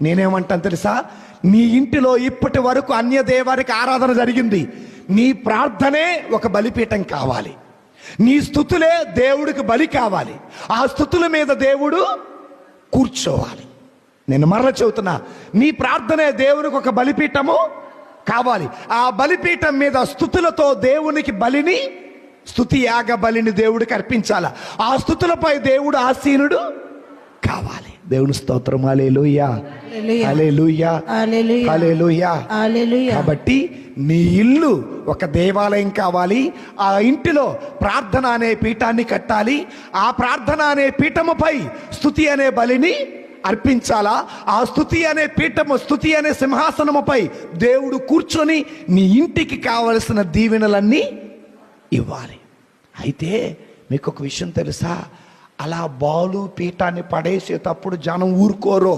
నేనేమంటాను తెలుసా, నీ ఇంటిలో ఇప్పటి వరకు అన్య దేవానికి ఆరాధన జరిగింది. నీ ప్రార్థనే ఒక బలిపీఠం కావాలి. నీ స్తుతులే దేవుడికి బలి కావాలి. ఆ స్తుతుల మీద దేవుడు కూర్చోవాలి. నేను మరల చెబుతున్నా, నీ ప్రార్థనే దేవునికి ఒక బలిపీఠము కావాలి. ఆ బలిపీఠం మీద స్తుతులతో దేవునికి బలిని, స్తుతి యాగ బలిని దేవుడికి అర్పించాల. ఆ స్తుతులపై దేవుడు ఆసీనుడు కావాలి. దేవుని స్తోత్రం. హల్లెలూయా, హల్లెలూయా, హల్లెలూయా, హల్లెలూయా. కాబట్టి నీ ఇల్లు ఒక దేవాలయం కావాలి. ఆ ఇంటిలో ప్రార్థన అనే పీఠాన్ని కట్టాలి. ఆ ప్రార్థన అనే పీఠముపై స్తుతి అనే బలిని అర్పించాలా. ఆ స్తుతి అనే పీఠము, స్తుతి అనే సింహాసనముపై దేవుడు కూర్చొని నీ ఇంటికి కావలసిన దీవెనలన్నీ ఇవ్వాలి. అయితే మీకు ఒక విషయం తెలుసా, అలా బాలు పీఠాన్ని పడేసేటప్పుడు జనం ఊరుకోరు.